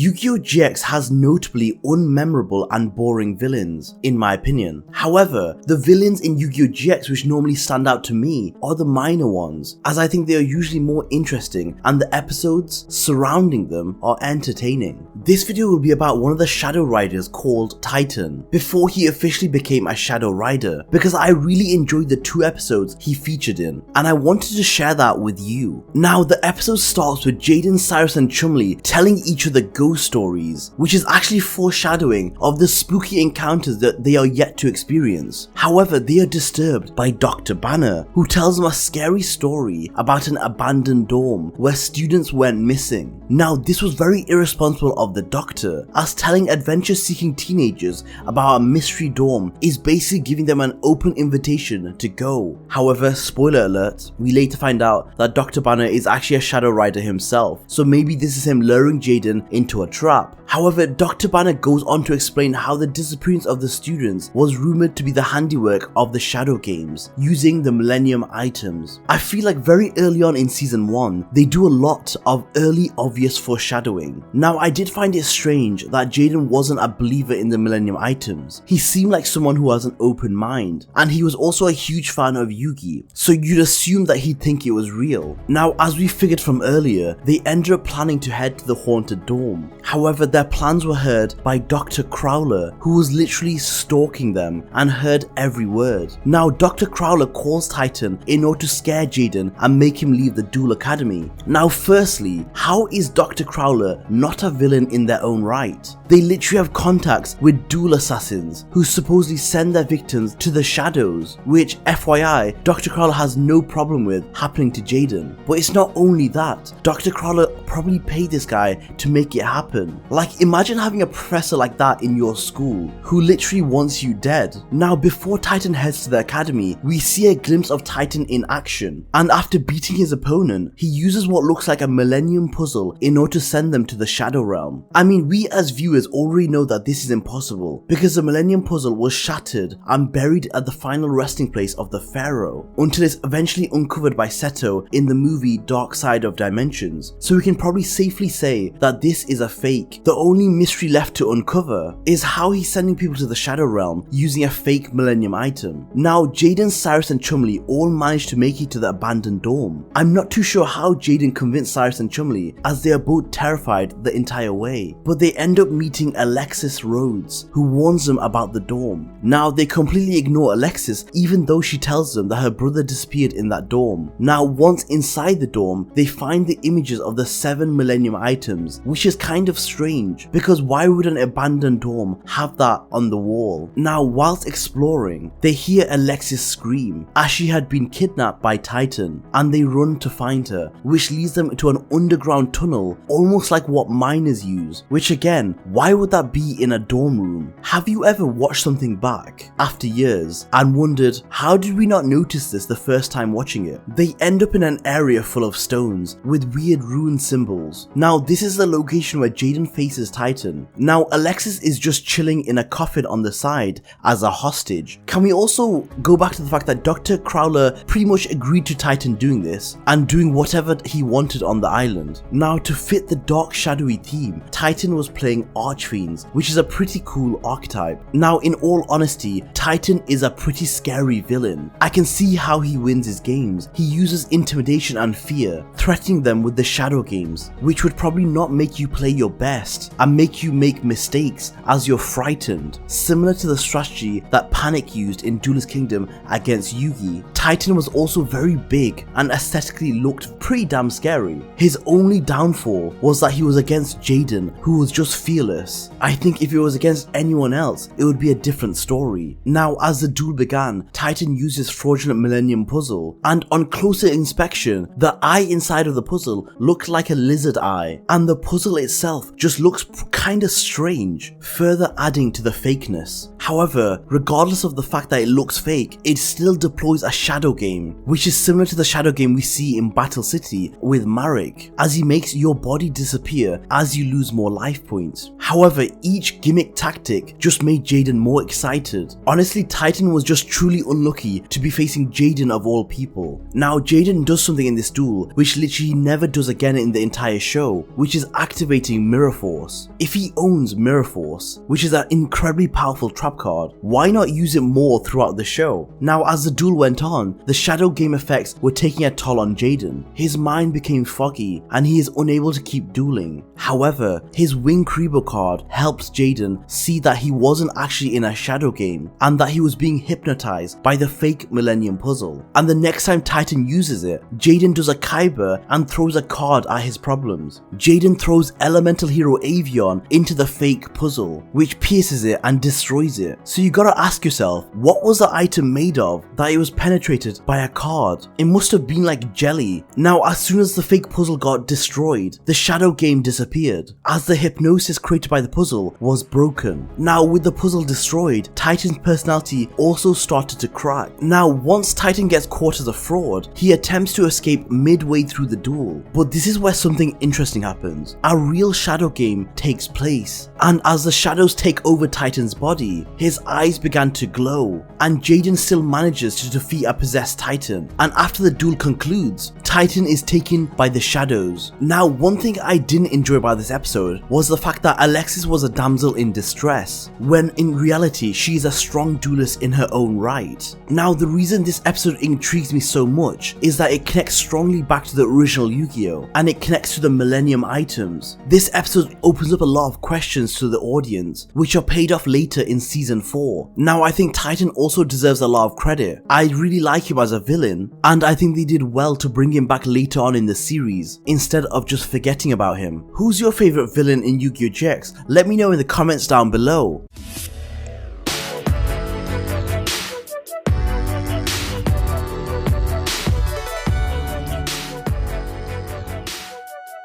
Yu-Gi-Oh! GX has notably unmemorable and boring villains, in my opinion. However, the villains in Yu-Gi-Oh! GX which normally stand out to me are the minor ones, as I think they are usually more interesting and the episodes surrounding them are entertaining. This video will be about one of the Shadow Riders called Titan, before he officially became a Shadow Rider, because I really enjoyed the 2 episodes he featured in, and I wanted to share that with you. Now, the episode starts with Jaden, Cyrus and Chumley telling each other ghost stories, which is actually foreshadowing of the spooky encounters that they are yet to experience. However, they are disturbed by Dr. Banner, who tells them a scary story about an abandoned dorm where students went missing. Now, this was very irresponsible of the Doctor, as telling adventure-seeking teenagers about a mystery dorm is basically giving them an open invitation to go. However, spoiler alert, we later find out that Dr. Banner is actually a Shadow Rider himself, so maybe this is him luring Jaden into a trap. However, Dr. Banner goes on to explain how the disappearance of the students was rumored to be the handiwork of the Shadow Games, using the Millennium items. I feel like very early on in season 1, they do a lot of early obvious foreshadowing. Now, I did find it strange that Jaden wasn't a believer in the Millennium items. He seemed like someone who has an open mind, and he was also a huge fan of Yugi, so you'd assume that he'd think it was real. Now, as we figured from earlier, they ended up planning to head to the haunted dorm. However, their plans were heard by Dr. Crowler, who was literally stalking them and heard every word. Now, Dr. Crowler calls Titan in order to scare Jaden and make him leave the Duel Academy. Now, firstly, how is Dr. Crowler not a villain in their own right? They literally have contacts with duel assassins who supposedly send their victims to the shadows, which, FYI, Dr. Crowler has no problem with happening to Jaden. But it's not only that, Dr. Crowler probably paid this guy to make it happen. Like, imagine having a professor like that in your school who literally wants you dead. Now, before Titan heads to the academy, we see a glimpse of Titan in action, and after beating his opponent, he uses what looks like a Millennium puzzle in order to send them to the Shadow Realm. I mean, we as viewers already know that this is impossible, because the Millennium puzzle was shattered and buried at the final resting place of the Pharaoh, until it's eventually uncovered by Seto in the movie Dark Side of Dimensions. So we can probably safely say that this is a fake. The only mystery left to uncover is how he's sending people to the Shadow Realm using a fake Millennium item. Now, Jaden, Cyrus and Chumley all managed to make it to the abandoned dorm. I'm not too sure how Jaden convinced Cyrus and Chumley, as they are both terrified the entire way, but they end up meeting Alexis Rhodes, who warns them about the dorm. Now, they completely ignore Alexis even though she tells them that her brother disappeared in that dorm. Now, once inside the dorm, they find the images of the 7 Millennium items, which is kind of strange, because why would an abandoned dorm have that on the wall? Now, whilst exploring, they hear Alexis scream as she had been kidnapped by Titan, and they run to find her, which leads them to an underground tunnel, almost like what miners use, which again, why would that be in a dorm room? Have you ever watched something back after years and wondered, how did we not notice this the first time watching it? They end up in an area full of stones with weird rune symbols. Now, this is the location where Jaden faces Titan. Now, Alexis is just chilling in a coffin on the side as a hostage. Can we also go back to the fact that Dr. Crowler pretty much agreed to Titan doing this and doing whatever he wanted on the island? Now, to fit the dark shadowy theme, Titan was playing Archfiends, which is a pretty cool archetype. Now, in all honesty, Titan is a pretty scary villain. I can see how he wins his games. He uses intimidation and fear, threatening them with the Shadow Games, which would probably not make you play your best and make you make mistakes as you're frightened, similar to the strategy that Panic used in Duelist Kingdom against Yugi. Titan was also very big and aesthetically looked pretty damn scary. His only downfall was that he was against Jaden, who was just fearless. I think if it was against anyone else, it would be a different story. Now, as the duel began, Titan used his fraudulent Millennium puzzle, and on closer inspection, the eye inside of the puzzle looked like a lizard eye, and the puzzle itself just looks kinda strange, further adding to the fakeness. However, regardless of the fact that it looks fake, it still deploys a shadow game, which is similar to the shadow game we see in Battle City with Marek, as he makes your body disappear as you lose more life points. However, each gimmick tactic just made Jaden more excited. Honestly, Titan was just truly unlucky to be facing Jaden of all people. Now, Jaden does something in this duel which literally never does again in the entire show, which is activating Mirror Force. If he owns Mirror Force, which is an incredibly powerful trap card, why not use it more throughout the show? Now, as the duel went on, the shadow game effects were taking a toll on Jaden. His mind became foggy and he is unable to keep dueling. However, his Wing Kribo card helps Jaden see that he wasn't actually in a shadow game and that he was being hypnotized by the fake Millennium Puzzle. And the next time Titan uses it, Jaden does a Kyber and throws a card at his problems. Jaden throws Elemental Hero Avion into the fake puzzle, which pierces it and destroys it. So you gotta ask yourself, what was the item made of that it was penetrated by a card? It must have been like jelly. Now, as soon as the fake puzzle got destroyed, the shadow game disappeared, as the hypnosis created by the puzzle was broken. Now, with the puzzle destroyed, Titan's personality also started to crack. Now, once Titan gets caught as a fraud, he attempts to escape midway through the duel. But this is where something interesting happens. A real shadow game takes place, and as the shadows take over Titan's body, his eyes began to glow, and Jaden still manages to defeat a possessed Titan. And after the duel concludes, Titan is taken by the shadows. Now, one thing I didn't enjoy about this episode was the fact that Alexis was a damsel in distress, when in reality she is a strong duelist in her own right. Now, the reason this episode intrigues me so much is that it connects strongly back to the original Yu-Gi-Oh! And it connects to the Millennium items. This episode opens up a lot of questions to the audience, which are paid off later in season 4. Now, I think Titan also deserves a lot of credit. I really like him as a villain, and I think they did well to bring him back later on in the series, instead of just forgetting about him. Who's your favorite villain in Yu-Gi-Oh! GX? Let me know in the comments down below.